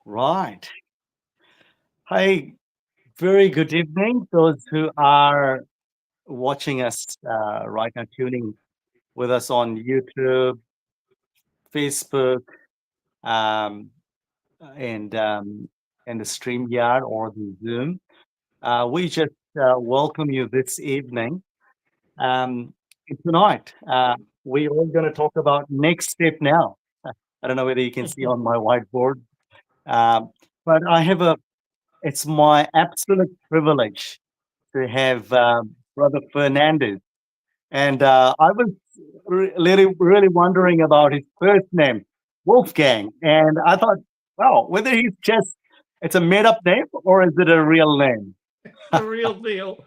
Right. Hey, very good evening. Those who are watching us right now, tuning with us on YouTube, Facebook, um, and and the StreamYard or the Zoom. We just welcome you this evening. And tonight, we're all going to talk about next step now. I don't know whether you can see on my whiteboard, um, but it's my absolute privilege to have Brother Fernandez. And I was really wondering about his first name, Wolfgang. And I thought, wow, whether it's a made up name or is it a real name? The real deal.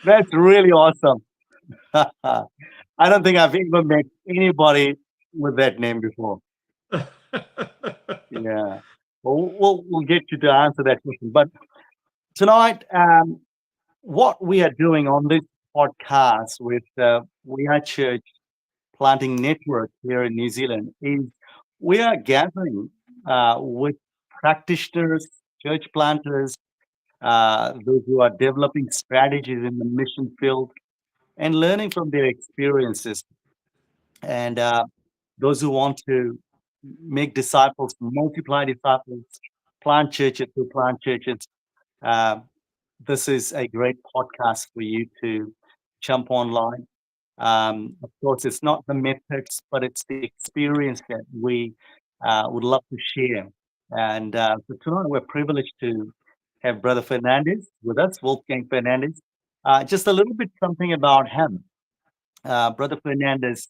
That's really awesome. I don't think I've ever met anybody with that name before. Yeah. We'll get you to answer that question. But tonight, what we are doing on this podcast with We Are Church Planting Network here in New Zealand is we are gathering with practitioners, church planters, those who are developing strategies in the mission field and learning from their experiences. And those who want to make disciples, multiply disciples, plant churches. Uh, this is a great podcast for you to jump online. Of course, it's not the methods, but it's the experience that we would love to share. And so tonight we're privileged to have Brother Fernandez with us, Wolfgang Fernandez. Just a little bit something about him. Brother Fernandez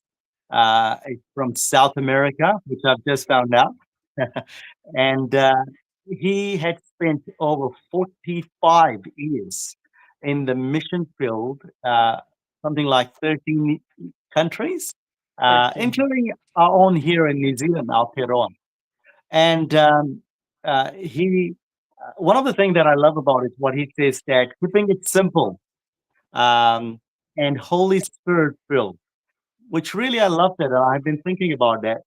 is from South America, which I've just found out. And he had spent over 45 years in the mission field, something like 13 countries, 13. including our own here in New Zealand, Aotearoa. And one of the things that I love about it is what he says that keeping it simple um, and Holy Spirit filled, which really I love that. And I've been thinking about that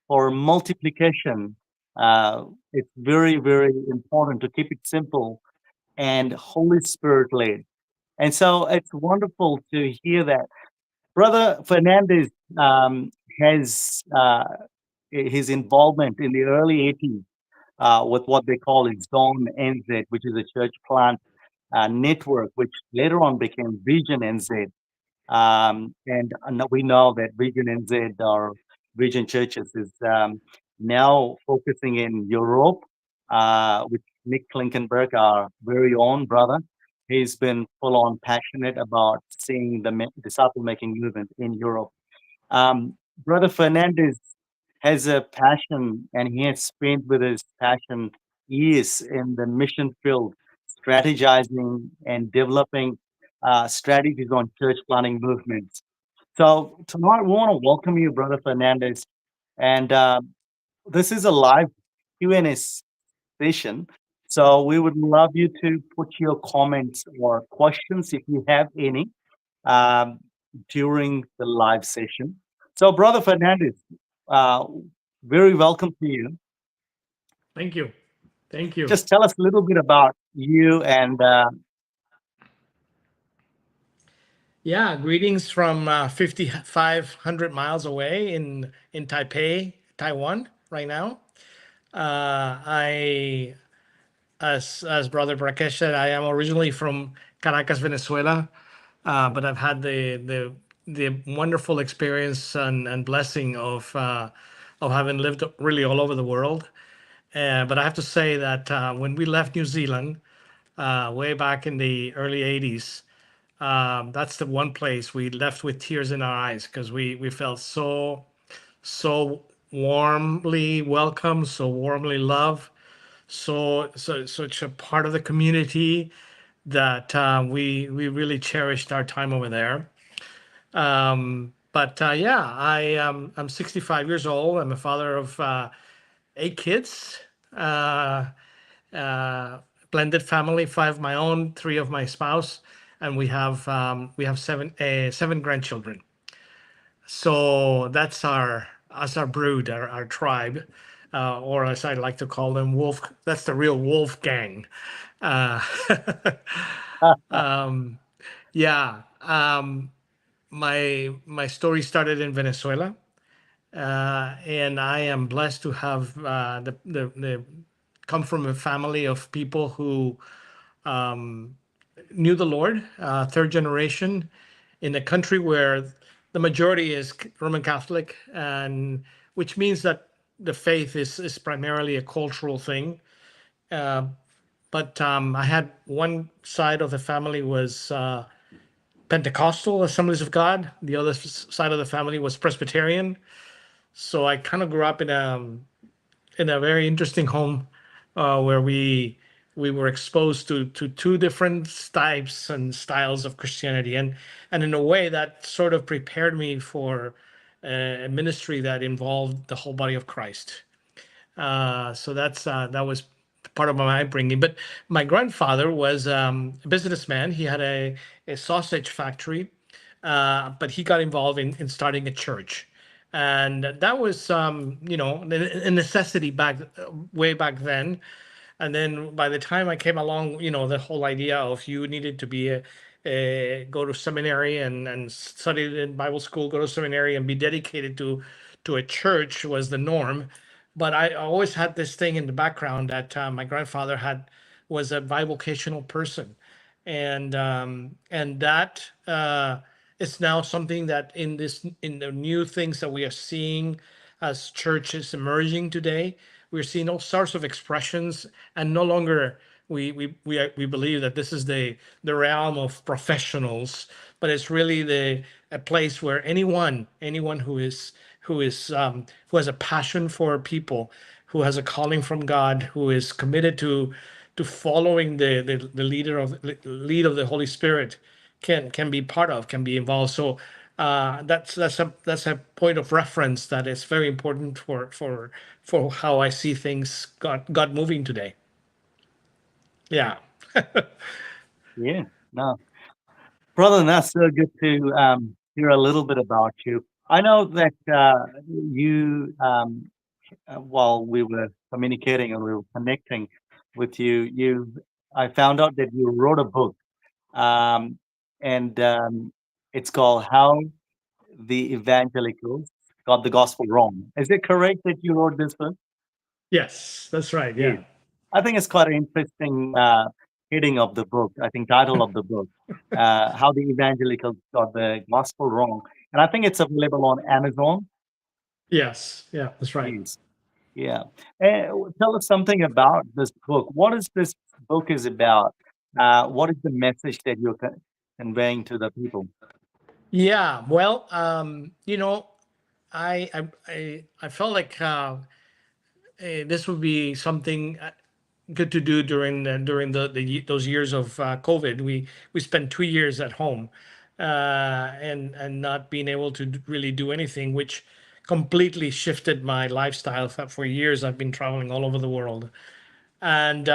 for multiplication. It's very important to keep it simple and Holy Spirit led. And so it's wonderful to hear that. Brother Fernandez has his involvement in the early 80s with what they call his Zone NZ, which is a church plant network, which later on became Vision NZ. And we know that Vision NZ or Vision Churches is now focusing in Europe, with Nick Klinkenberg, our very own brother. He's been full on passionate about seeing the disciple making movement in Europe. Brother Fernandez has a passion and he has spent with his passion years in the mission field, strategizing and developing strategies on church planning movements. So tonight we want to welcome you, Brother Fernandez, and this is a live Q&A session. So we would love you to put your comments or questions if you have any um, during the live session. So, Brother Fernandez, uh, very welcome to you. Thank you. Thank you. Just tell us a little bit about you and Yeah, greetings from 5,500 miles away in Taipei, Taiwan, right now. I, as Brother Brakesh said, I am originally from Caracas, Venezuela, but I've had the wonderful experience and blessing of having lived really all over the world. But I have to say that when we left New Zealand way back in the early 80s, that's the one place we left with tears in our eyes because we felt so warmly welcomed, so warmly loved, such a part of the community that we really cherished our time over there. But yeah, I'm 65 years old. I'm a father of 8 kids. Uh, uh, Blended family, five of my own, three of my spouse, and we have seven grandchildren. So that's our brood, our tribe. or as I like to call them, wolf. That's the real wolf gang. Uh, um, yeah. My story started in Venezuela, and I am blessed to have the come from a family of people who um, knew the Lord, third generation, in a country where the majority is Roman Catholic, and which means that the faith is primarily a cultural thing. Uh, but I had one side of the family was Pentecostal Assemblies of God. The other side of the family was Presbyterian. So I kind of grew up in a very interesting home where we were exposed to two different types and styles of Christianity, and in a way that sort of prepared me for a ministry that involved the whole body of Christ. So that was part of my upbringing. But my grandfather was a businessman. He had a sausage factory, but he got involved in starting a church. And that was, a necessity back way back then. And then by the time I came along, the whole idea of you needed to be go to seminary and study in Bible school, go to seminary and be dedicated to a church was the norm. But I always had this thing in the background that my grandfather was a bivocational person, and that is now something that in the new things that we are seeing as churches emerging today, we're seeing all sorts of expressions, and no longer we believe that this is the realm of professionals, but it's really a place where anyone who has a passion for people, who has a calling from God, who is committed to following the lead of the Holy Spirit can be part of, can be involved. So that's a point of reference that is very important for how I see things got moving today. Yeah. Yeah. No, brother, that's so good to hear a little bit about you. I know that you, while we were communicating and we were connecting with I found out that you wrote a book, um, and it's called "How the Evangelicals Got the Gospel Wrong." Is it correct that you wrote this book? Yes, that's right. Yes. Yeah. I think it's quite an interesting heading of the book. I think title of the book, "How the Evangelicals Got the Gospel Wrong," and I think it's available on Amazon. Yes. Yeah, that's right. Yes. Yeah. Tell us something about this book. What is this book is about? What is the message that you're conveying to the people? Yeah. Well, I felt like this would be something good to do during those years of COVID. We spent 2 years at home, and not being able to really do anything, which completely shifted my lifestyle. For years, I've been traveling all over the world, and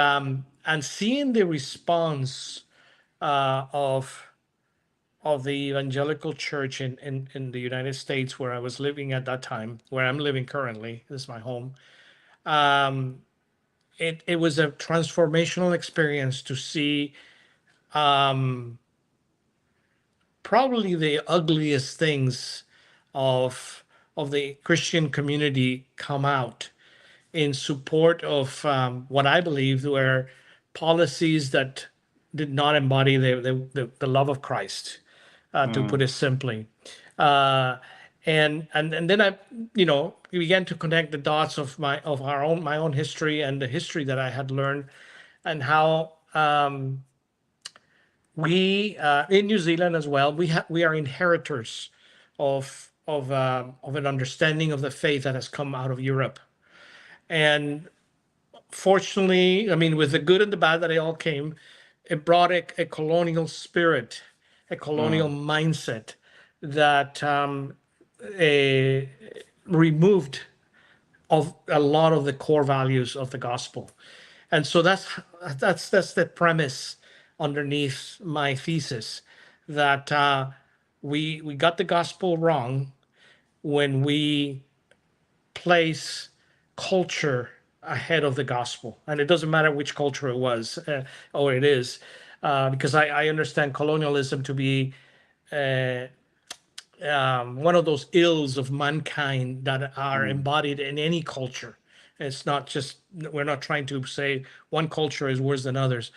seeing the response of the evangelical church in the United States, where I was living at that time, where I'm living currently. This is my home. Um, it was a transformational experience to see um, probably the ugliest things of the Christian community come out in support of what I believe were policies that did not embody the love of Christ, to Mm, put it simply. Uh, and then I, began to connect the dots of my own history and the history that I had learned, and how we in New Zealand as well, we are inheritors of an understanding of the faith that has come out of Europe. And fortunately, I mean, with the good and the bad that it all came, it brought a colonial spirit, a colonial mm, mindset that a, removed of a lot of the core values of the gospel. And so that's the premise underneath my thesis, that we got the gospel wrong when we place culture ahead of the gospel, and it doesn't matter which culture it was or it is, because I understand colonialism to be uh, one of those ills of mankind that are mm, embodied in any culture. It's not just, we're not trying to say one culture is worse than others,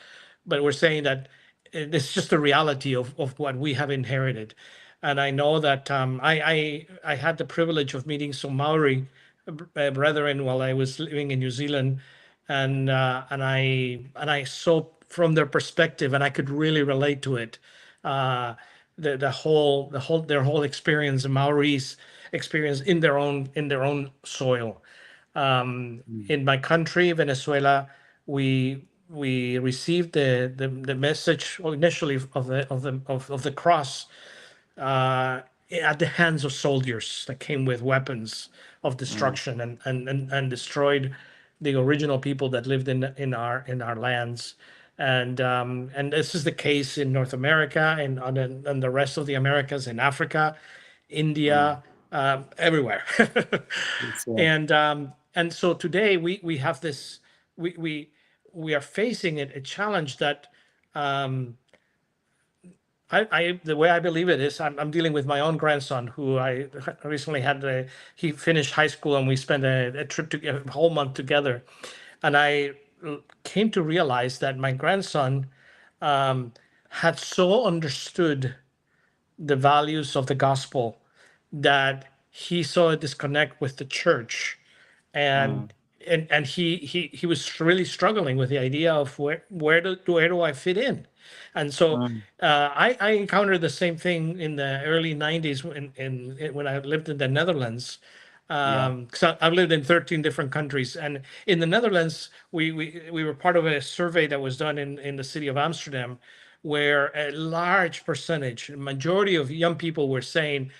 but we're saying that it's just the reality of what we have inherited. And I know that I had the privilege of meeting some Maori brethren while I was living in New Zealand, and I saw from their perspective, and I could really relate to it. Uh, the whole their whole experience, the Maoris experience in their own soil. mm, In my country, Venezuela, we received the message initially of the cross uh, at the hands of soldiers that came with weapons of mm, destruction and destroyed the original people that lived in our lands. And this is the case in North America and on the rest of the Americas, in Africa, mm. India, everywhere. Yes, And so today we have this, we we we are facing a challenge that um, the way I believe it is, I'm dealing with my own grandson who I recently had. He finished high school and we spent a trip to a whole month together, and I came to realize that my grandson um, had so understood the values of the gospel that he saw a disconnect with the church, mm, and he was really struggling with the idea of where do I fit in. And so mm, I encountered the same thing in the early 90s when I lived in the Netherlands. yeah, So I've lived in 13 different countries, and in the Netherlands, we were part of a survey that was done in the city of Amsterdam, where a large percentage, majority of young people were saying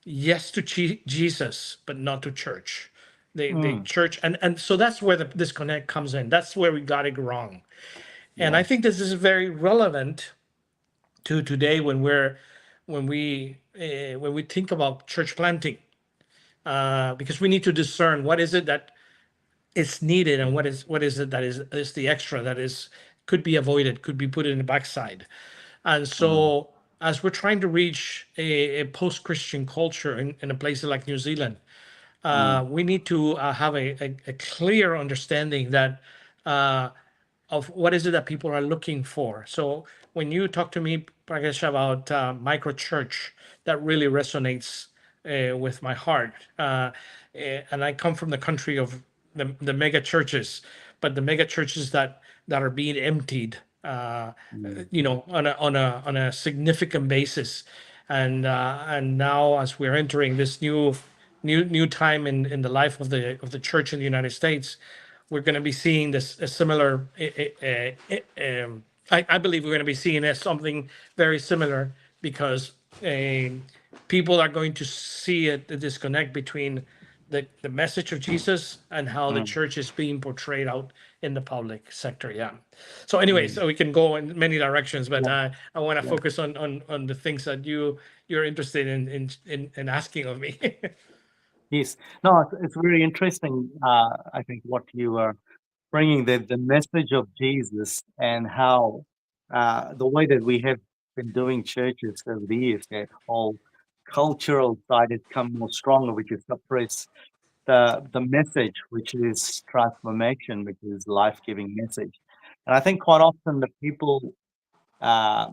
yes to Jesus, but not to church. The mm, church, and so that's where the disconnect comes in. That's where we got it wrong. And I yes, think this is very relevant to today when we think about church planting, because we need to discern what is it that is needed and what is it that is the extra that is could be avoided, could be put in the backside. And mm, so as we're trying to reach a post-Christian culture in a place like New Zealand, mm, we need to have a clear understanding that of what is it that people are looking for. So when you talk to me, Pragesh, about micro church, that really resonates with my heart. And I come from the country of the mega churches, but the mega churches that are being emptied, mm, on a significant basis. And now, as we're entering this new time in the life of the church in the United States, we're going to be seeing this a similar. I believe we're going to be seeing something very similar, because uh, people are going to see the disconnect between the message of Jesus and how the mm, church is being portrayed out in the public sector. Yeah. So, anyways, mm, so we can go in many directions, but yeah, I want to yeah. focus on the things that you're interested in asking of me. Yes. No, it's very interesting. I think what you are bringing the message of Jesus and how the way that we have been doing churches over the years, that whole cultural side has come more stronger, which is suppress the message, which is transformation, which is life giving message. And I think quite often the people, uh,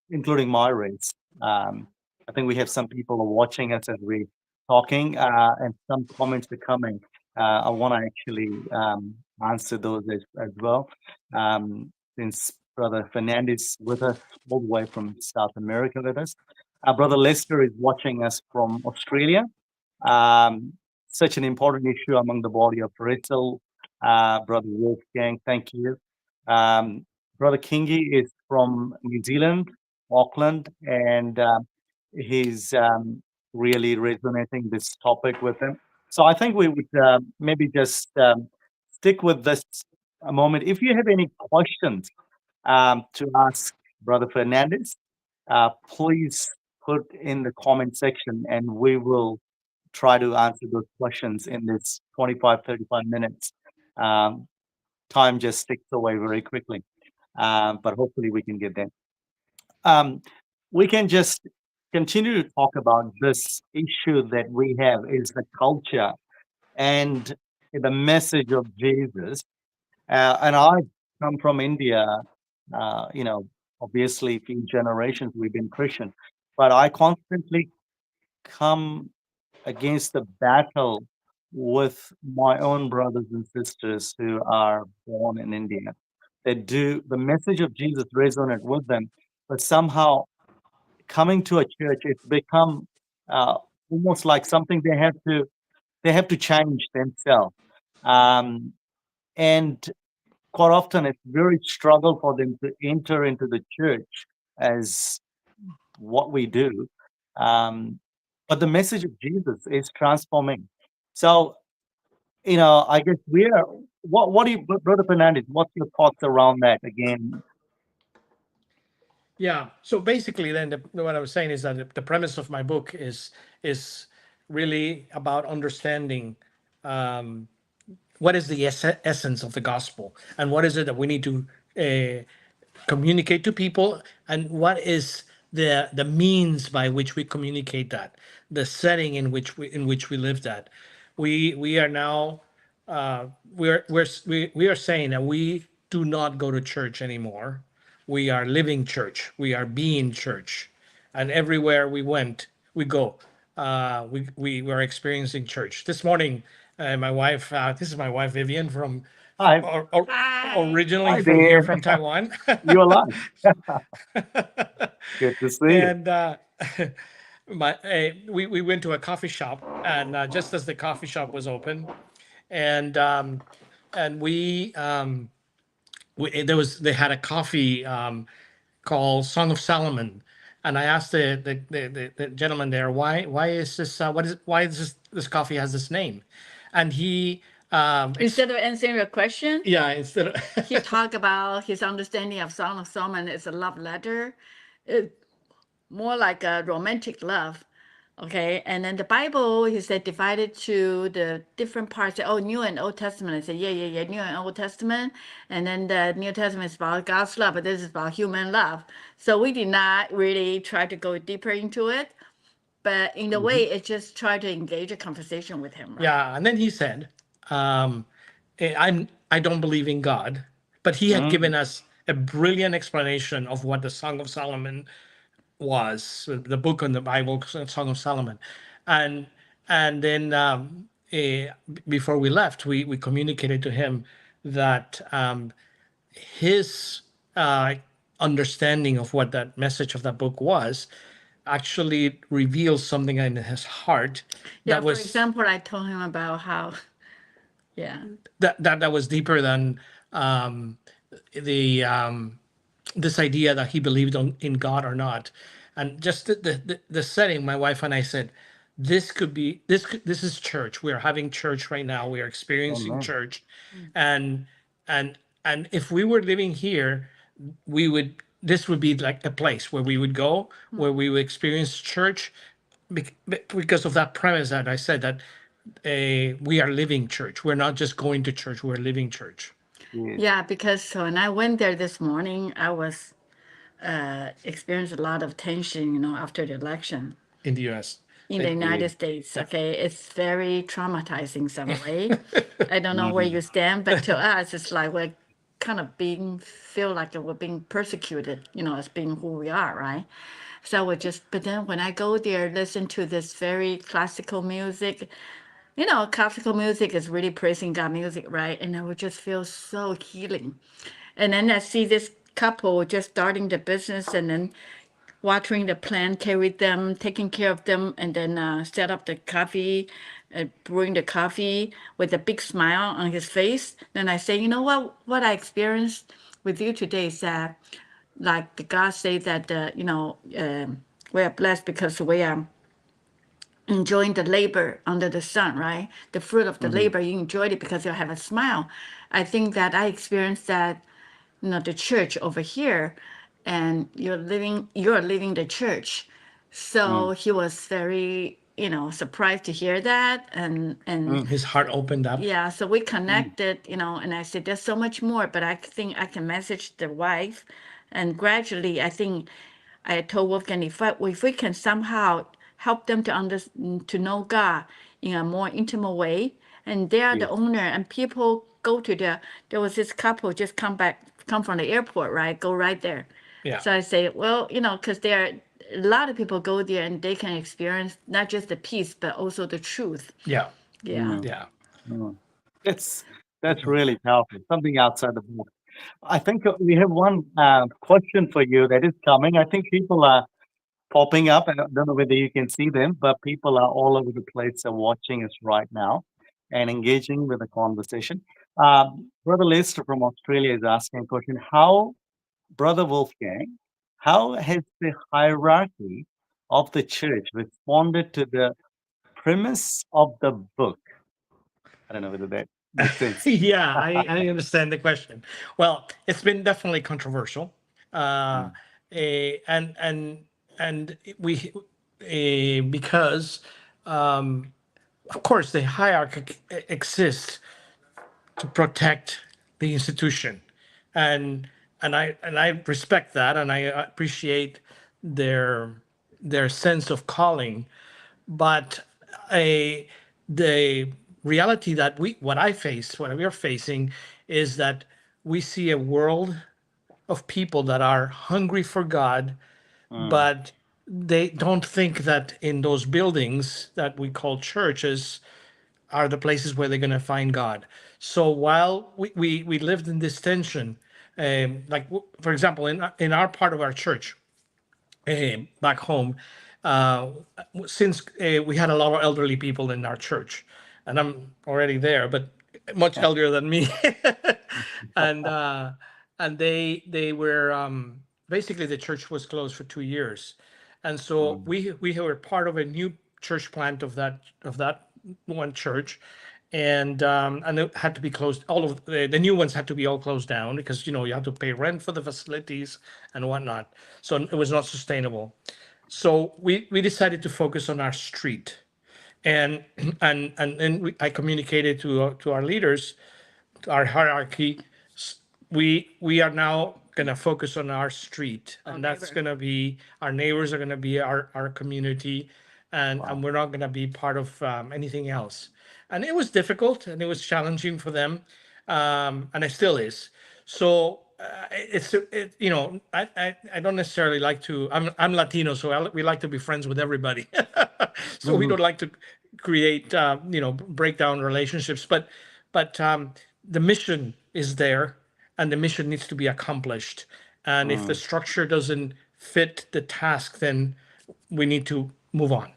including my race, um, I think we have some people are watching us as we're talking, and some comments are coming. I want to actually answer those as well. Since Brother Fernandez with us all the way from South America with us. Our brother Lester is watching us from Australia. Um, Such an important issue among the body of Bristol. Brother Wolfgang, thank you. Um, Brother Kingi is from New Zealand, Auckland, and he's really resonating this topic with him. So I think we would maybe just stick with this a moment. If you have any questions to ask Brother Fernandez, please put in the comment section and we will try to answer those questions in this 25, 35 minutes. Um, Time just ticks away very quickly. But hopefully we can get there. Um, we can just continue to talk about this issue that we have is the culture and the message of Jesus. And I come from India, you know, obviously, few generations we've been Christian, but I constantly come against the battle with my own brothers and sisters who are born in India. That do the message of Jesus resonate with them, but somehow coming to a church, it's become uh, almost like something they have to change themselves. Um, and quite often it's very struggle for them to enter into the church as what we do. Um, but the message of Jesus is transforming. So, you know, I guess we are, what do you, Brother Fernandez, what's your thoughts around that again? Yeah. So basically, then what I was saying is that the premise of my book is really about understanding um, what is the essence of the gospel and what is it that we need to uh, communicate to people, and what is the means by which we communicate that, the setting in which we live that. We are now we are saying that we do not go to church anymore. We are living church. We are being church, and everywhere we go. We were experiencing church this morning. My wife, this is my wife Vivian from Hi, originally hi from here there. from Taiwan. You're alive. Good to see you. And we went to a coffee shop, and just as the coffee shop was open, and and they had a coffee called Song of Solomon, and I asked the gentleman there, why is this why is this coffee has this name, and he Instead of answering your question, yeah, instead of he talked about his understanding of Song of Solomon is a love letter, it, more like a romantic love. Okay, and then the Bible, he said, divided to the different parts. Oh, New and Old Testament. I said, yeah, New and Old Testament. And then the New Testament is about God's love, but this is about human love. So we did not really try to go deeper into it, but in a Mhm. way, it just tried to engage a conversation with him, right? yeah, and then he said, I don't believe in God, but he had given Mm, us a brilliant explanation of what the Song of Solomon was, the book on the Bible, Song of Solomon, and then before we left, we communicated to him that his understanding of what that message of that book was actually reveals something in his heart Yeah, that for was example, I told him about how, yeah, that was deeper than um, the this idea that he believed in God or not, and just the setting. My wife and I said, this could be this is church. We are having church right now. We are experiencing amen. church, and and if we were living here, we would this would be like a place where we would go, where we would experience church, because of that premise that I said that we are living church. We're not just going to church. We're living church Yes. yeah, because when I went there this morning, I was experienced a lot of tension, after the election in the U.S. in the United States. Okay, it's very traumatizing some way. I don't know where Mm, you stand, but to us, it's like we're kind of feel like we're being persecuted, as being who we are, right? So but then when I go there, listen to this very classical music, classical music is really praising God music, right? And I would just feel so healing. And then I see this couple just starting the business and then watering the plant, carry them, taking care of them, and then set up the coffee, brewing the coffee with a big smile on his face. Then I say, you know what? What I experienced with you today is that, like the God say that, we are blessed because we are enjoying the labor under the sun, right? The fruit of the mhm. labor, you enjoyed it because you have a smile. I think that I experienced that, the church over here, and you're living the church. So Mm, he was very surprised to hear that. And His heart opened up. yeah, so we connected, and I said, there's so much more, but I think I can message the wife. And gradually, I think I told Wolfgang, if we can somehow help them to know God in a more intimate way, and they are the Yes. owner, and people go to there was this couple just come from the airport, right? Go right there. Yeah. So I say, well, because there are a lot of people go there and they can experience not just the peace, but also the truth. Yeah. Yeah. Yeah. Mm. That's really powerful. Something outside the box. I think we have one question for you that is coming. I think people are popping up. I don't know whether you can see them, but people are all over the place watching us right now and engaging with the conversation. Brother Lester from Australia is asking a question. Brother Wolfgang, how has the hierarchy of the church responded to the premise of the book? I don't know whether that makes sense. Yeah, I understand the question. Well, it's been definitely controversial, uh, and we because of course the hierarchy exists to protect the institution, and I respect that, and I appreciate their sense of calling, but a the reality that what we are facing is that we see a world of people that are hungry for God, but they don't think that in those buildings that we call churches are the places where they're going to find God. So while we lived in this tension, for example, in our part of our church, back home, uh, since we had a lot of elderly people in our church, and I'm already there, but much elder than me, and they were basically the church was closed for 2 years, and so we were part of a new church plant of that one church, and it had to be closed. All of the new ones had to be all closed down because you have to pay rent for the facilities and whatnot. So it was not sustainable. So we decided to focus on our street, and I communicated to our leaders, to our hierarchy. We are now going to focus on our street, and that's going to be our neighbors are going to be our community, and we're not going to be part of anything else. And it was difficult and it was challenging for them, and it still is. So I don't necessarily like to. I'm Latino, so we like to be friends with everybody. So we don't like to create break down relationships, but the mission is there, and the mission needs to be accomplished. And if the structure doesn't fit the task, then we need to move on.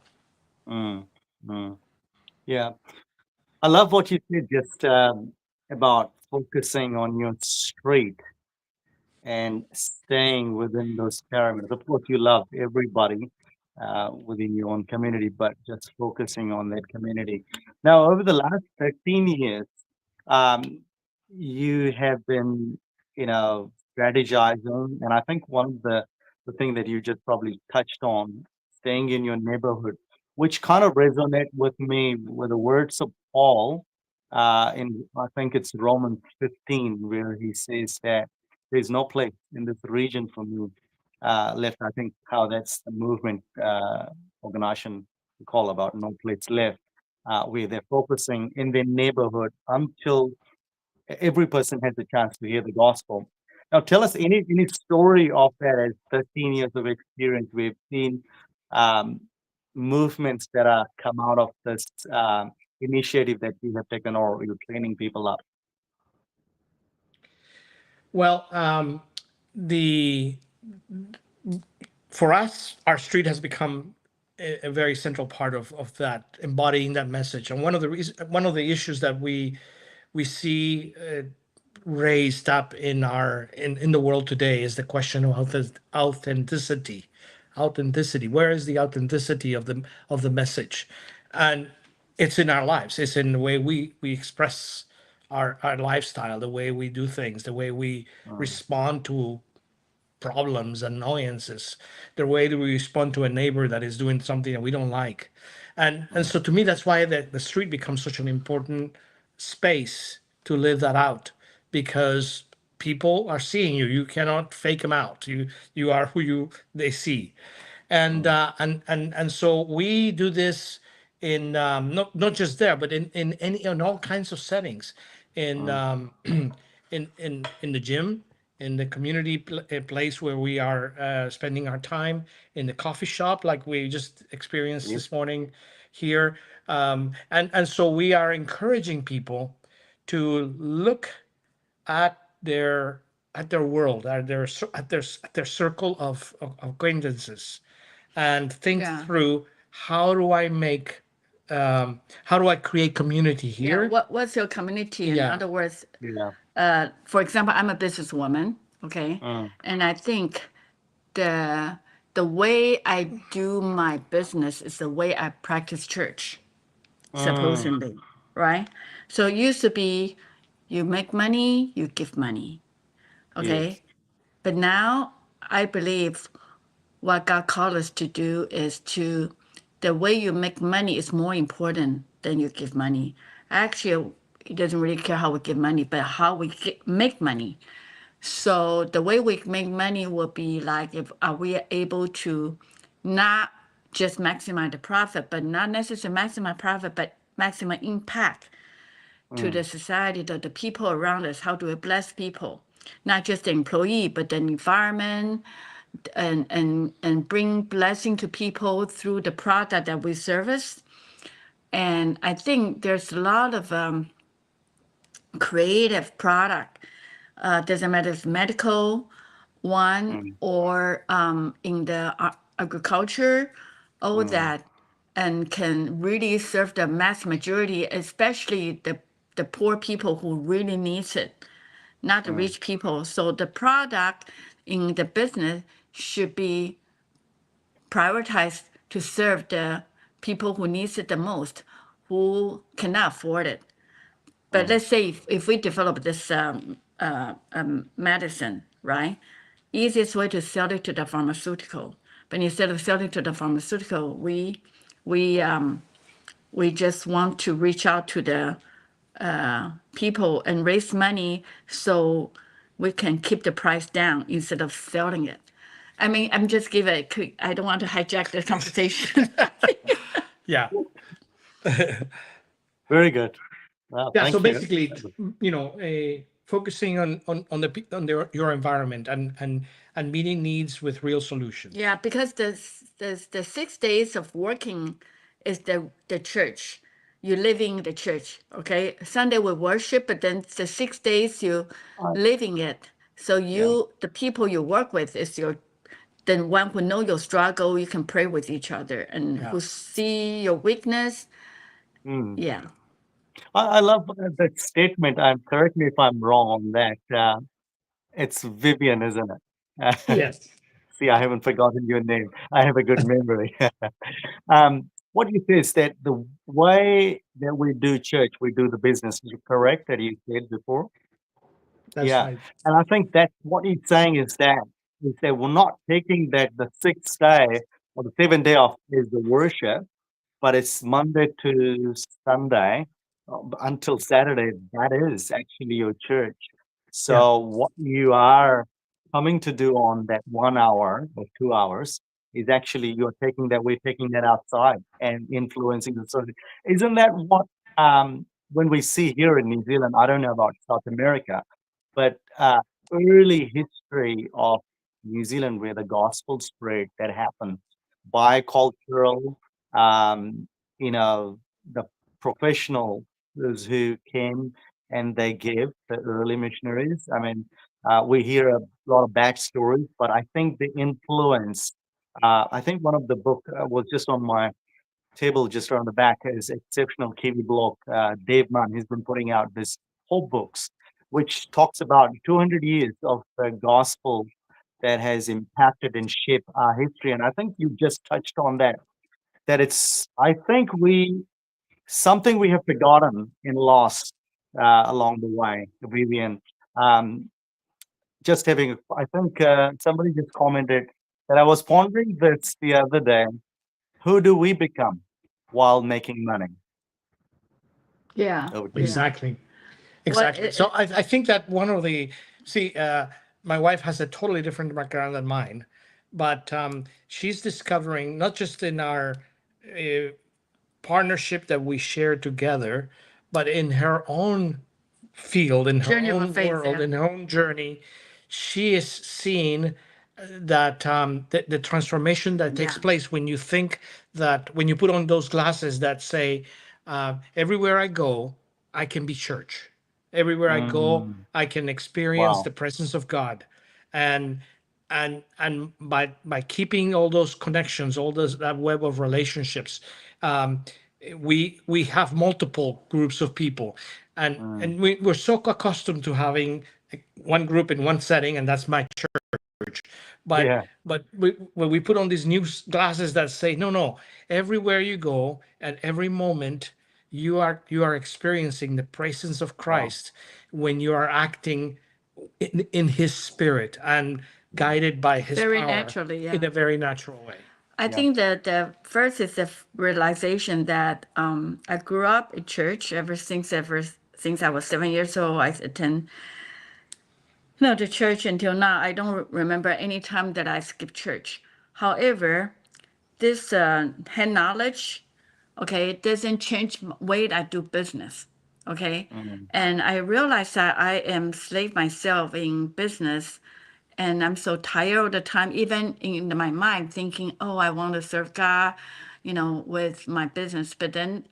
Yeah. I love what you said just about focusing on your street and staying within those parameters. Of course, you love everybody within your own community, but just focusing on that community. Now, over the last 13 years, you have been, strategizing, and I think one of the thing that you just probably touched on, staying in your neighborhood, which kind of resonate with me with the words of Paul in I think it's Romans 15, where he says that there's no place in this region for me left. I think how that's the movement organization we call about no place left, where they're focusing in their neighborhood until every person has a chance to hear the gospel. Now, tell us any story of that as 13 years of experience. We've seen um, movements that are come out of this initiative that you have taken, or you're training people up. Well, the for us, our street has become a very central part of that, embodying that message. And one of the issues that we see raised up in the world today is the question of authenticity. Authenticity. Where is the authenticity of the message? And it's in our lives. It's in the way we express our lifestyle, the way we do things, the way we respond to problems, annoyances, the way that we respond to a neighbor that is doing something that we don't like. And so to me, that's why the street becomes such an important space to live that out, because people are seeing you. You cannot fake them out. You are who they see. And so we do this in, not just there, but in all kinds of settings, in in the gym, in the community place where we are spending our time, in the coffee shop like we just experienced Yep. this morning here, and so we are encouraging people to look at their world, at their circle of acquaintances, and think Yeah. through, how do I create community Yeah. here? What's your community? In Yeah. other words, Yeah. for example, I'm a businesswoman, okay, Mm. and I think the way I do my business is the way I practice church, supposedly, right? So it used to be, you make money, you give money, okay, Yes. but now I believe what God called us to do is the way you make money is more important than you give money. Actually, it doesn't really care how we give money, but how we make money. So the way we make money will be like, if are we able to not just maximize the profit, but not necessarily maximize profit, but maximize impact to the society, the people around us. How do we bless people? Not just the employee, but the environment, and bring blessing to people through the product that we service. And I think there's a lot of creative product. Doesn't matter if medical one or in the agriculture, all that, and can really serve the mass majority, especially the poor people who really needs it, not the rich people. So the product in the business should be prioritized to serve the people who needs it the most, who cannot afford it. But let's say if we develop this medicine, right? Easiest way to sell it to the pharmaceutical. But instead of selling to the pharmaceutical, we just want to reach out to the people and raise money so we can keep the price down instead of selling it. I mean, I'm just giving a quick, I don't want to hijack the conversation. Yeah. Very good. Wow, Yeah. So thank you. basically, focusing your environment, and meeting needs with real solutions. Yeah, because the 6 days of working is the church. You living the church, okay? Sunday we worship, but then the 6 days you living it. So the people you work with is the one who know your struggle. You can pray with each other, and Yeah. who see your weakness. Mm. Yeah, I love that statement. Correct me if I'm wrong on that. It's Vivian, isn't it? Yes. See, I haven't forgotten your name. I have a good memory. What you say is that the way that we do church, we do the business. Is correct that you said before? That's Yeah. right. And I think that what he's saying is that we're not taking that the 6th day or the 7th day off is the worship, but it's Monday to Sunday until Saturday. That is actually your church. So what you are coming to do on that 1 hour or 2 hours is actually we're taking that outside and influencing the society. Isn't that what when we see here in New Zealand? I don't know about South America, but early history of New Zealand where the gospel spread that happened, bicultural, um, the professionals who came and they gave the early missionaries. I mean, we hear a lot of backstories, but I think the influence. I think one of the book was just on my table, just around the back, is exceptional Kiwi bloke Dave Munn. He's been putting out this whole books, which talks about 200 years of the gospel that has impacted and shaped our history. And I think you just touched on that. That I think something we have forgotten and lost along the way, Vivian. Um, I think somebody just commented that I was pondering this the other day. Who do we become? while making money. Yeah. Over to you. Exactly. Well, Exactly. So I think that one of the my wife has a totally different background than mine, but she's discovering not just in our uh, partnership that we share together, but in her own field, in her Journey of own faith, world, yeah. in her own journey, she is seeing that the transformation that takes Yeah. place when you think that when you put on those glasses that say, everywhere I go, I can be church. Everywhere I go, Mm, I can experience wow. the presence of God, and by keeping all those connections, all those that web of relationships, um, we have multiple groups of people, and Mm, we're so accustomed to having like, one group in one setting, and that's my church. But yeah. when we put on these new glasses that say, no, everywhere you go, at every moment, you are experiencing the presence of Wow. Christ when you are acting in His Spirit and guided by His Very power naturally, yeah. in a very natural way. I Yeah. think that the first is the realization that I grew up in church ever since I was 7 years old. I attend the church until now. I don't remember any time that I skipped church. However, this head knowledge, okay, it doesn't change way I do business, okay. Mm, And I realized that I am slave myself in business, and I'm so tired all the time, even in my mind, thinking, oh, I want to serve God, with my business. But then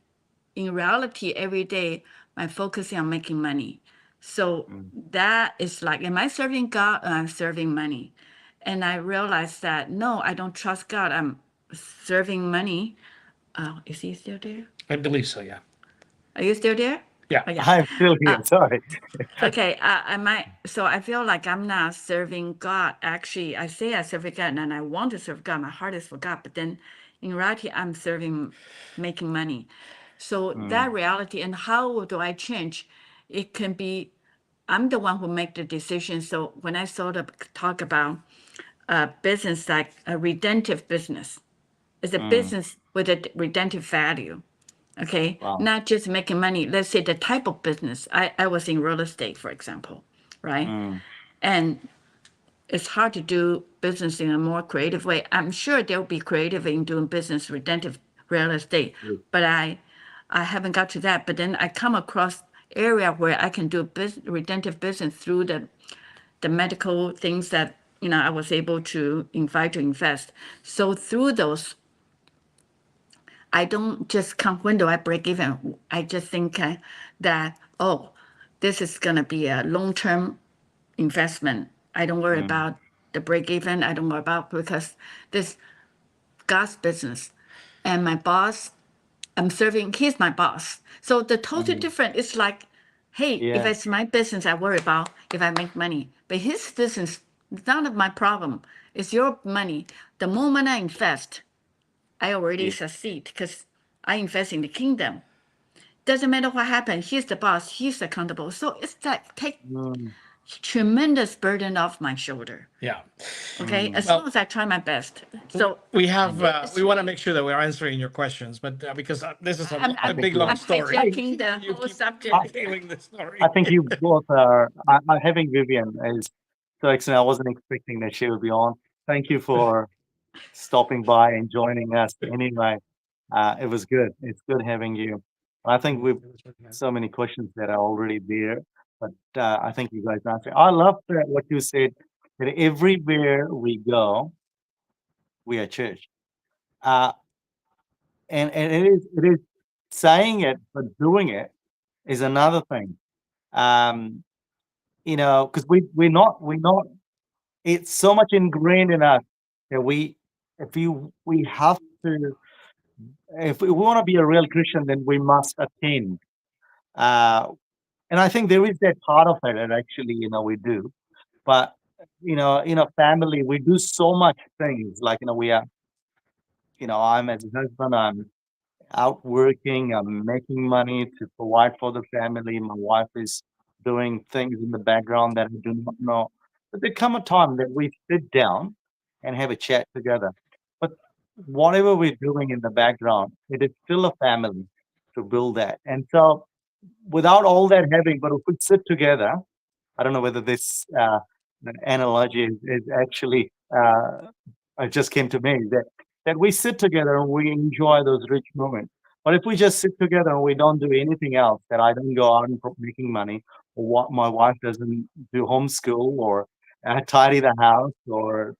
in reality, every day, my focus is on making money. So mm, that is like, am I serving God or I'm serving money? And I realized that, no, I don't trust God. I'm serving money. Is he still there? I believe so. Yeah. Are you still there? Yeah. Oh, yeah. I'm still here. Sorry. Okay, I might. So I feel like I'm not serving God. Actually, I say I serve God and I want to serve God. My heart is for God, but then in reality, I'm serving, making money. So that Mm, reality, and how do I change? It can be, I'm the one who make the decision. So when I sort of talk about a business like a redemptive business, it's a mm, business with a redemptive value. Okay, wow. not just making money. Let's say the type of business. I was in real estate, for example, right? Mm, And it's hard to do business in a more creative way. I'm sure they'll be creative in doing business redemptive real estate, yes. but I haven't got to that. But then I come across area where I can do redemptive business through the medical things that I was able to invite to invest. So through those, I don't just count when do I break even. I just think that, oh, this is going to be a long-term investment. I don't worry Mm, about the break even. I don't worry about, because this God's business, and my boss, I'm serving, he's my boss. So the totally mm, different. It's like, hey, if yeah. it's my business, I worry about if I make money. But his business, it's none of my problem. It's your money. The moment I invest, I already Yeah. succeed because I invest in the kingdom. Doesn't matter what happens. He's the boss. He's accountable. So it's like take Mm, tremendous burden off my shoulder. Yeah. Okay, mm, as long Well, as I try my best. So we have it's we want to really, make sure that we're answering your questions, but because this is I'm I a think big we long I'm are. story, I, hijacking the you whole keep I, subject. telling the I story. think you both are. Having Vivian is so excellent. I wasn't expecting that she would be on. Thank you for stopping by and joining us. Anyway, it was good. It's good having you. I think we've so many questions that are already there, but I think you guys answered. I love that what you said, that everywhere we go, we are church. Uh, and it is saying it, but doing it is another thing. Um, because we're not. It's so much ingrained in us that we have to. If we want to be a real Christian, then we must attend. Uh, and I think there is that part of it that actually, we do. But in a family, we do so much things. Like, we are, I'm as a husband, I'm out working, I'm making money to provide for the family. My wife is doing things in the background that I do not know. But there come a time that we sit down and have a chat together. But whatever we're doing in the background, it is still a family to build that. And so, without all that having, but if we sit together, I don't know whether this analogy is actually it just came to me that we sit together and we enjoy those rich moments. But if we just sit together and we don't do anything else, that I don't go out and making money, or what my wife doesn't do homeschool or tidy the house or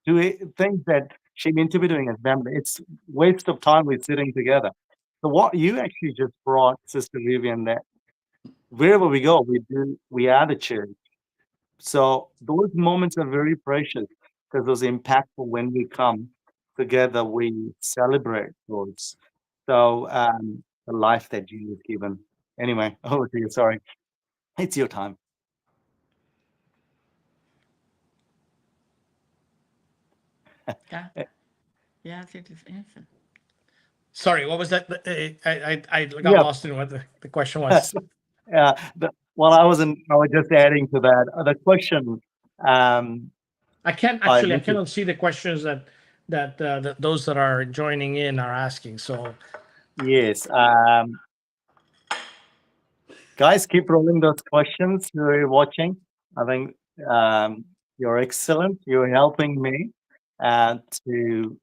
do things that she meant to be doing as family, it's waste of time with sitting together. So what you actually just brought, Sister Vivian, that wherever we go, we are the church. So those moments are very precious because those impactful when we come together, we celebrate those. So the life that Jesus given. Anyway, over to you. Sorry, it's your time. Yeah. Yeah, I think it's answer. Sorry, what was that? I got Yeah. lost in what the question was. Well, I was just adding to that. The question. I can't I actually. I mentioned- cannot see the questions that those that are joining in are asking. So Yes. Guys, keep rolling those questions you're watching. I think you're excellent. You're helping me to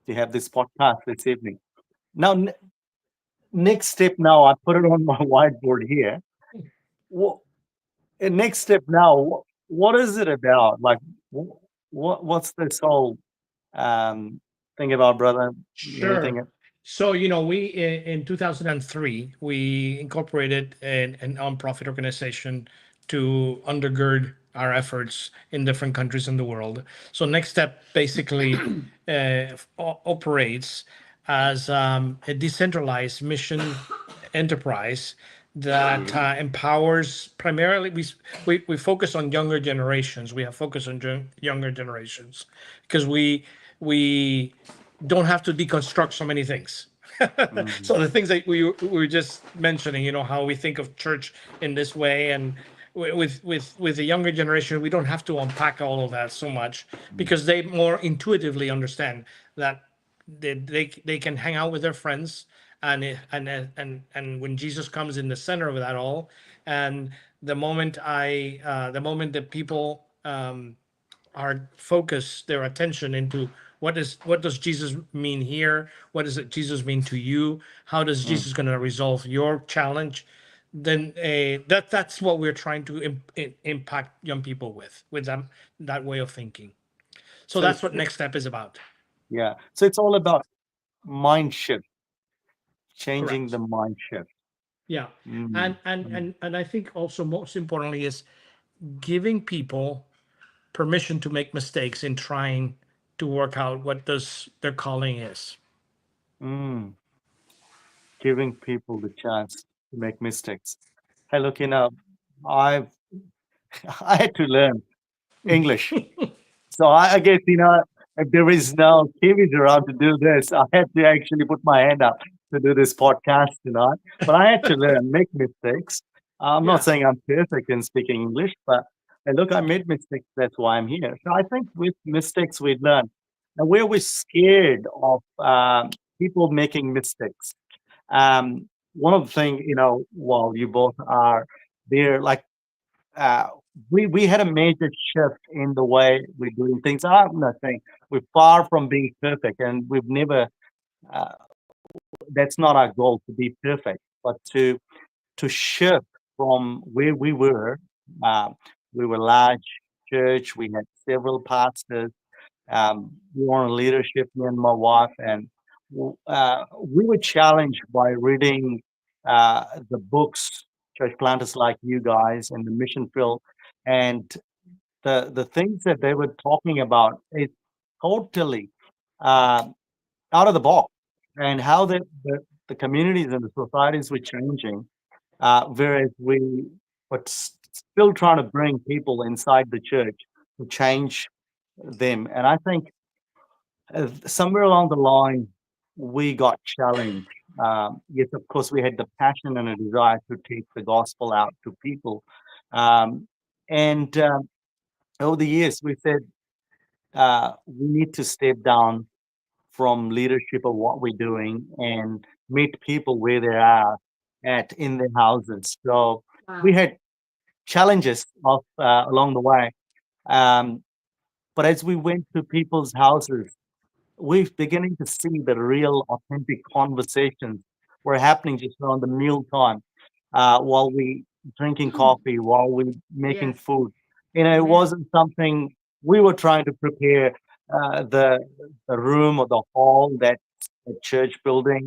have this podcast this evening. Now, next step. Now, I put it on my whiteboard here. Next step. Now, what is it about? Like, what's this whole thing about, brother? sure. Anything? So we in 2003 we incorporated a nonprofit organization to undergird our efforts in different countries in the world. So Next Step basically operates as a decentralized mission enterprise that empowers primarily. We focus on younger generations. We have focus on younger generations because we don't have to deconstruct so many things. So the things that we were just mentioning, how we think of church in this way, and with the younger generation, we don't have to unpack all of that so much because they more intuitively understand that they can hang out with their friends, and when Jesus comes in the center of that all, and the moment that people are focus their attention into what does Jesus mean here? What does it Jesus mean to you? How does Jesus going to resolve your challenge? Then that's what we're trying to impact young people with that way of thinking. So that's what Next Step is about. Yeah. So it's all about mind shift, changing Correct. the mind shift. Yeah. Mm. And I think also most importantly is giving people permission to make mistakes in trying to work out what their calling is. Mm. Giving people the chance to make mistakes. Hey, look, I I had to learn English. So I guess, if there is no Kiwis around to do this, I had to actually put my hand up to do this podcast tonight. But I had to learn, make mistakes. I'm Yeah. not saying I'm perfect in speaking English, but hey, look, I made mistakes. That's why I'm here. So I think with mistakes we learn. And where we're scared of people making mistakes. One of the things, while you both are there, like uh, we had a major shift in the way we're doing things. I'm not saying we're far from being perfect, and we've never. Uh, that's not our goal to be perfect, but to shift from where we were. Um, we were large church. We had several pastors. We were on leadership, me and my wife, and we were challenged by reading the books, church planters like you guys, and the mission field, and the things that they were talking about is totally uh, out of the box, and how the communities and the societies were changing, whereas we were still trying to bring people inside the church to change them. And I think somewhere along the line, we got challenged. Yes, of course, we had the passion and a desire to take the gospel out to people. And over the years, we said we need to step down from leadership of what we're doing and meet people where they are at in their houses. So we Wow. had challenges of along the way. Um, but as we went to people's houses, we're beginning to see the real authentic conversations were happening just around the meal time, while we drinking coffee, while we making Yes. food. It Amen. wasn't something we were trying to prepare the room or the hall, that a church building,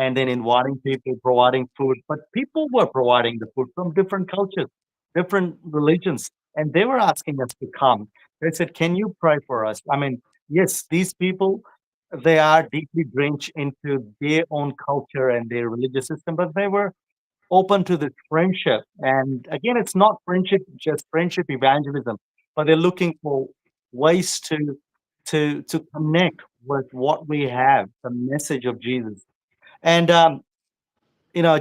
and then inviting people, providing food. But people were providing the food from different cultures, different religions, and they were asking us to come. They said, "Can you pray for us?" I mean, yes, these people, they are deeply drenched into their own culture and their religious system, but they were open to this friendship. And again, it's not friendship, just friendship evangelism, but they're looking for ways to connect with what we have, the message of Jesus. And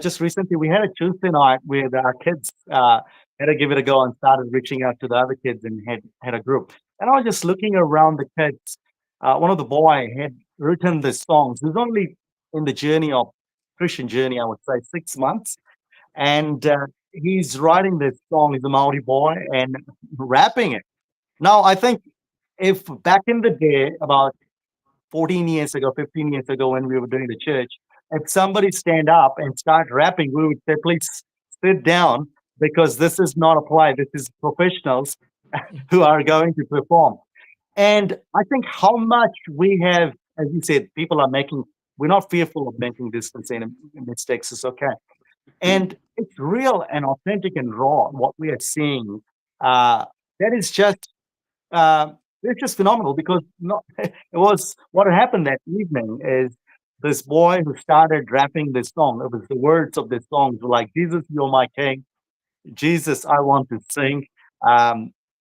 just recently we had a Tuesday night where our kids had to give it a go and started reaching out to the other kids and had a group. And I was just looking around the kids. One of the boy had written the songs. He's only in the journey of Christian journey, I would say, 6 months, and he's writing this song. He's a Maori boy and rapping it. Now, I think if back in the day, about 14 years ago, 15 years ago, when we were doing the church, if somebody stand up and start rapping, we would say, please sit down, because this is not a play. This is professionals who are going to perform. And I think how much we have, as you said, people are making, we're not fearful of making this and mistakes. It's okay. And it's real and authentic and raw, what we are seeing. Uh, that is just uh, it's just phenomenal, because not, it was what happened that evening is this boy who started rapping this song. It was the words of this song were like, Jesus, you're my king. Jesus, I want to sing.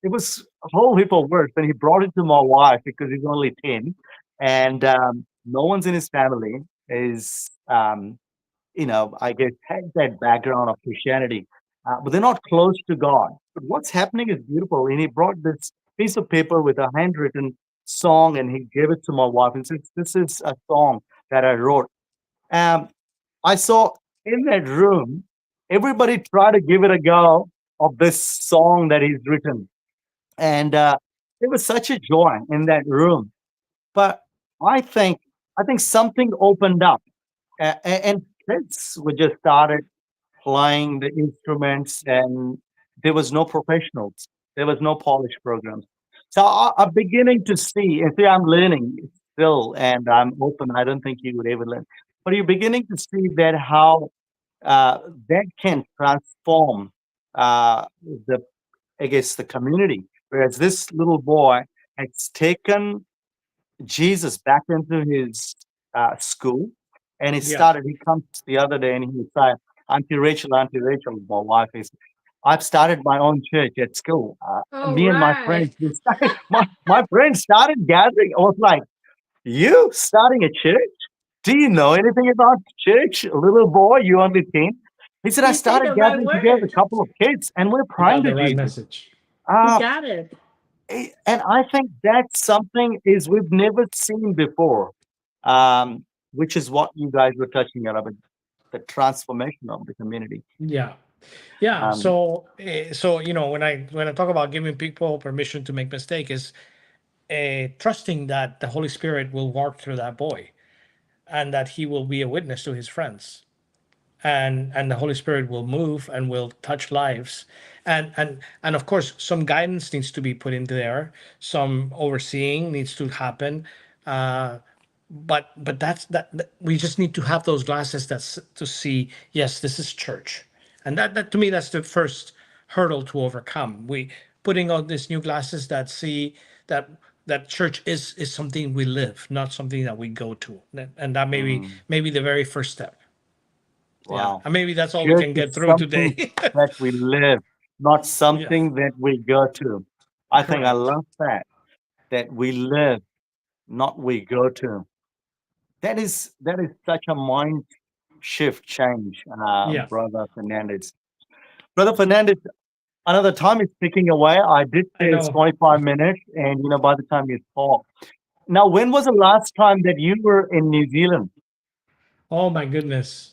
It was a whole heap of words. And he brought it to my wife because he's only 10. And no one's in his family is, I guess, had that background of Christianity, but they're not close to God. But what's happening is beautiful. And he brought this piece of paper with a handwritten song, and he gave it to my wife and said, "This is a song that I wrote." Um, I saw in that room, everybody try to give it a go of this song that he's written, and there was such a joy in that room. But I think I think something opened up, and kids were just started playing the instruments, and there was no professionals. There was no polish programs. So I'm beginning to see, and see, I'm learning still, and I'm open. I don't think you would ever learn, but you're beginning to see that how uh, that can transform the, I guess, the community. Whereas this little boy has taken Jesus back into his school, and he Yeah. started. He comes the other day, and he said, Auntie Rachel, my wife is. I've started my own church at school. All Me and my right. friends, we started, my friends started gathering. I was like, "You starting a church? Do you know anything about church, little boy? You only 10?" He said, "I You say started the right gathering together a word. couple of kids, and we're You praying got to the right Jesus." message. You Uh, got it. and I think that's something is we've never seen before, um, which is what you guys were touching on about the transformation of the community. Yeah. Yeah. Um, So when I talk about giving people permission to make mistake is trusting that the Holy Spirit will walk through that boy and that he will be a witness to his friends, and the Holy Spirit will move and will touch lives, and of course some guidance needs to be put into there, some overseeing needs to happen, uh, but we just need to have those glasses to see, yes, this is church, and that to me that's the first hurdle to overcome. We putting on these new glasses that see that church is something we live, not something that we go to, and that mm, maybe the very first step. Yeah, wow. and maybe that's all we Church can is get through something today. that we live, not Yeah, something that we go to. I think I correct. love that we live, not we go to. That is such a mind shift change, Yeah, Brother Fernandez. Brother Fernandez, another time is ticking away. I did I say it's know. 45 minutes, and by the time you talk, Now, when was the last time that you were in New Zealand? Oh my goodness.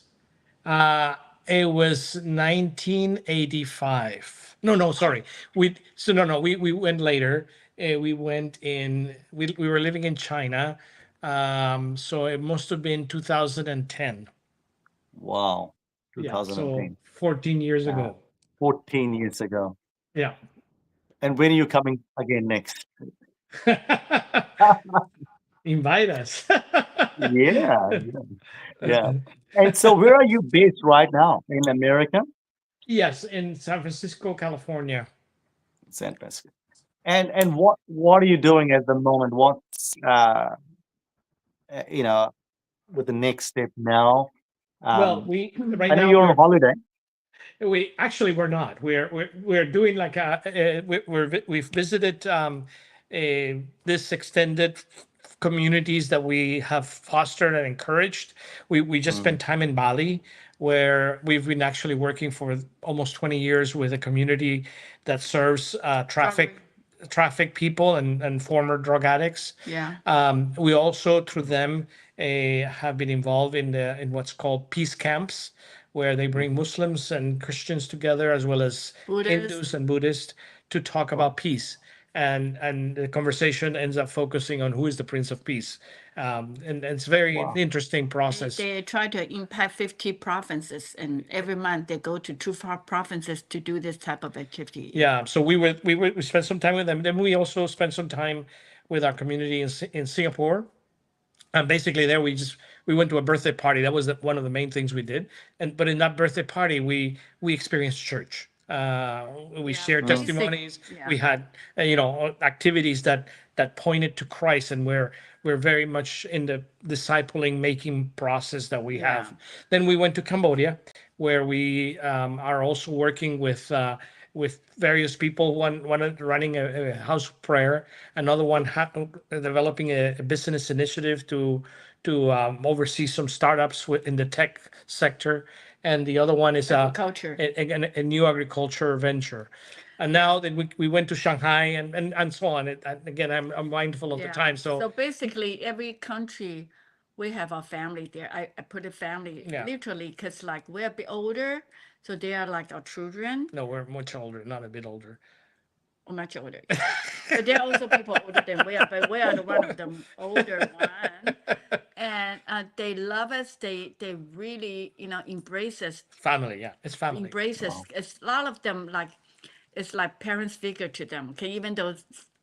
It was 1985. No, sorry. We went later. We went in. We were living in China. So it must have been 2010. Wow, Yeah, so 2010, 14 years uh, ago. 14 years ago. Yeah. And when are you coming again next? Invite us. Yeah, yeah. And so, where are you based right now? In America? Yes, in San Francisco, California. San Francisco. And what are you doing at the moment? What's you know, with the next step now? Well, Um, we right I know now you're on holiday. we actually we're not. We're doing like we've visited this extended communities that we have fostered and encouraged. We just Mm, spent time in Bali, where we've been actually working for almost 20 years with a community that serves traffic people and former drug addicts. Yeah. We also, through them, have been involved in what's called peace camps, where they bring Muslims and Christians together, as well as Buddhist. Hindus and Buddhists, to talk about peace. And the conversation ends up focusing on who is the Prince of Peace. And it's a very wow. interesting process. They try to impact 50 provinces, and every month they go to two provinces to do this type of activity. Yeah, so we spent some time with them. Then we also spent some time with our community in Singapore. And basically there we went to a birthday party. That was one of the main things we did. But in that birthday party, we experienced church. We shared basic, testimonies. yeah. We had activities that pointed to Christ, and we're very much in the discipling making process that we have. Then we went to Cambodia, where we are also working with various people. One running a house of prayer, another one developing a business initiative to oversee some startups in the tech sector, and the other one is Agriculture. a new agriculture venture. And now that we went to Shanghai and so on. Again, I'm mindful of the time. So basically, every country, we have our family there. I put a family literally because like we're a bit older, so they are like our children. No, we're much older, not a bit older. Or much older. But there are also people older than we are, but we are the one of them older one. And they love us. They really, embrace us. Family, yeah, it's family. Embrace us. It's a lot of them it's like parents figure to them. Okay, even though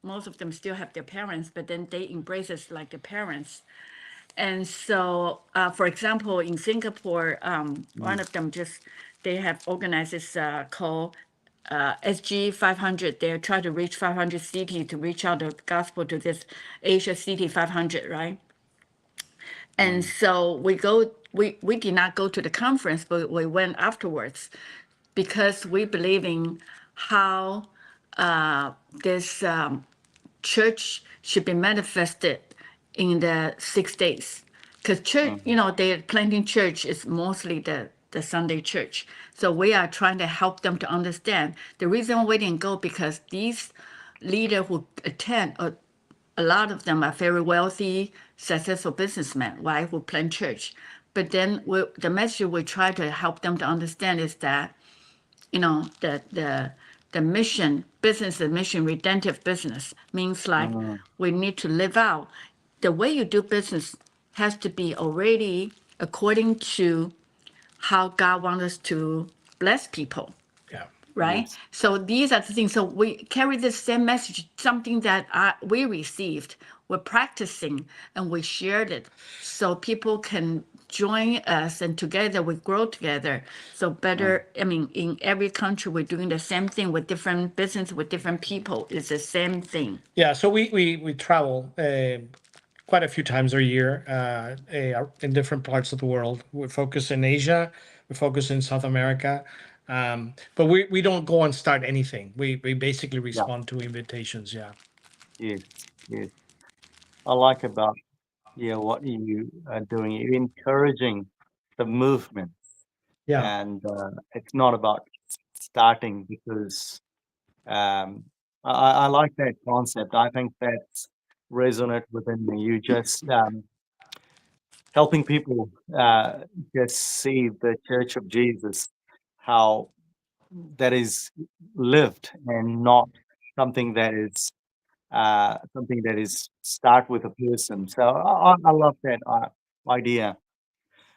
most of them still have their parents, but then they embrace us like the parents. And so, for example, in Singapore, one of them they have organized this called SG 500. They're trying to reach 500 cities to reach out the gospel to this Asia City 500, right? And so we did not go to the conference, but we went afterwards because we believe in how this church should be manifested in the 6 days. Because church, the planting church is mostly the Sunday church. So we are trying to help them to understand. The reason we didn't go because these leaders who attend, a lot of them are very wealthy, successful businessmen, right, who plant church. But then the message we try to help them to understand is that, the mission, business and mission, redemptive business means like we need to live out. The way you do business has to be already according to how God wants us to bless people. Yeah. Right? Yes. So these are the things. So we carry the same message, something that we received, we're practicing, and we shared it so people can join us, and together we grow together. So better, in every country, we're doing the same thing with different business, with different people. It's the same thing. Yeah, so we travel quite a few times a year in different parts of the world. We focus in Asia, we focus in South America, but we don't go and start anything. We basically respond to invitations. Yeah. Yes, yes. I like about what you are doing. You're encouraging the movement, Yeah. and it's not about starting because I like that concept. I think that's resonate within me. You just helping people just see the Church of Jesus, how that is lived and not something that is start with a person. So I love that idea.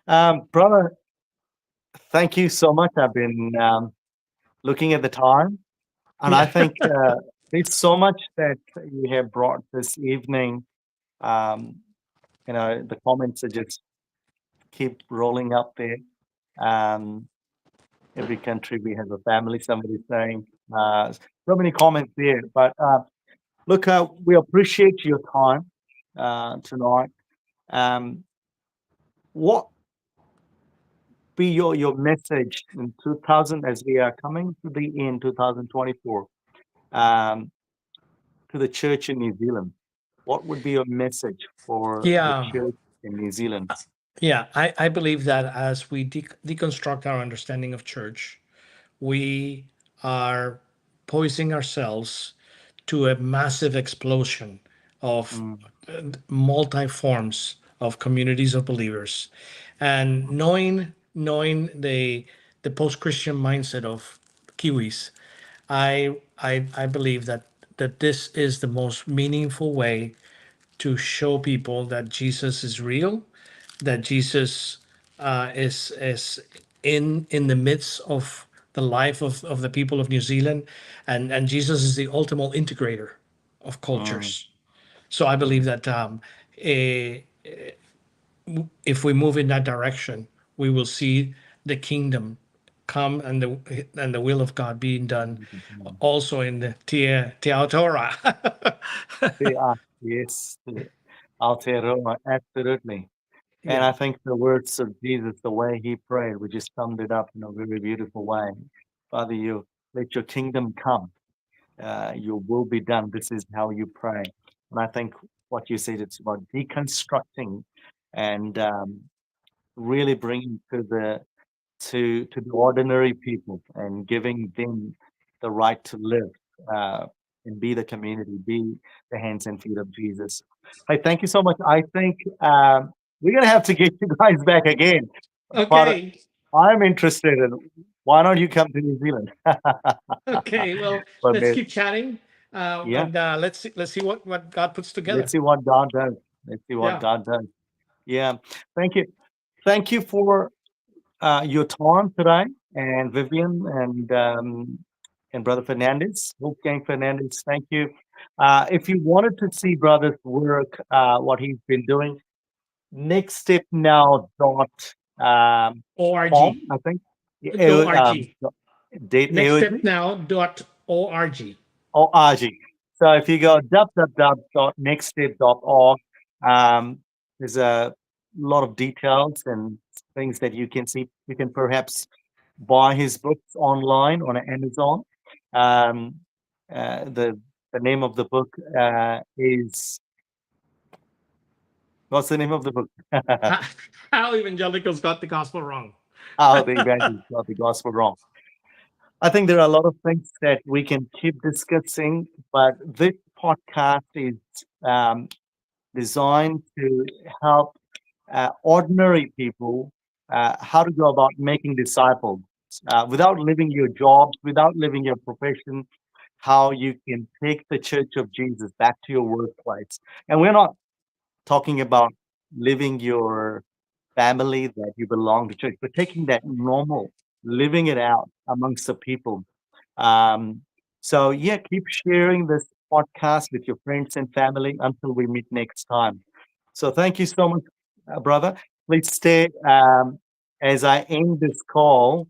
Brother, thank you so much. I've been looking at the time, and I think there's so much that you have brought this evening. The comments are just keep rolling up there. Every country we have a family, somebody saying. So many comments there. But look, we appreciate your time tonight. What be your message in 2000 as we are coming to the end 2024 to the church in New Zealand? What would be your message for Yeah. the church in New Zealand? Yeah, I believe that as we deconstruct our understanding of church, we are poising ourselves to a massive explosion of multi forms of communities of believers, and knowing the post Christian mindset of Kiwis, I believe that this is the most meaningful way to show people that Jesus is real, that Jesus is in the midst of the life of the people of New Zealand, and Jesus is the ultimate integrator of cultures. So I believe that eh, if we move in that direction, we will see the kingdom come and the will of God being done also in the Te Aotearoa. Yes, Aotearoa, absolutely. And Yeah. I think the words of Jesus, the way he prayed, we just summed it up in a very beautiful way. Father, you let your kingdom come, your will be done. This is how you pray. And I think what you said, it's about deconstructing and really bringing to the ordinary people and giving them the right to live and be the community, be the hands and feet of Jesus. Hey, thank you so much. I think we're gonna have to get you guys back again. But Okay. I'm interested in why don't you come to New Zealand? Okay. Well, But let's keep chatting. yeah, And let's see what God puts together. let's see what God does. Let's see what Yeah. God does. Yeah. Thank you. Thank you for your time today, and Vivian and Brother Fernandez, Wolfgang Fernandez. Thank you. If you wanted to see Brother's work, what he's been doing, ORG. nextstepnow.com, I think. .org. Date Nextstepnow.org. ORG. So if you go www.nextstep.org, there's a lot of details and things that you can see. You can perhaps buy his books online on Amazon. The name of the book is, what's the name of the book? How evangelicals got the gospel wrong. How the evangelists got the gospel wrong. I think there are a lot of things that we can keep discussing, but this podcast is designed to help ordinary people how to go about making disciples without leaving your jobs, without leaving your profession, how you can take the Church of Jesus back to your workplace. And we're not talking about living your family that you belong to church, but taking that normal, living it out amongst the people. So yeah, keep sharing this podcast with your friends and family until we meet next time. So thank you so much, brother. Please stay as I end this call.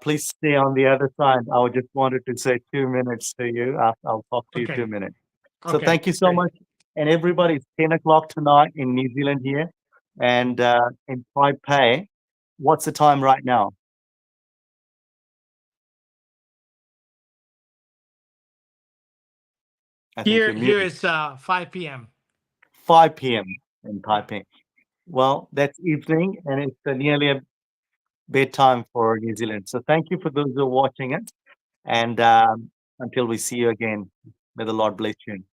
Please stay on the other side. I just wanted to say 2 minutes to you. I'll talk to you Okay. 2 minutes. So Okay, thank you so great. much. And everybody, it's 10 o'clock tonight in New Zealand here. And in Taipei, what's the time right now? I think Here you're muted. is 5 p.m. 5 p.m. in Taipei. Well, that's evening, and it's nearly a bedtime for New Zealand. So thank you for those who are watching it. And until we see you again, may the Lord bless you.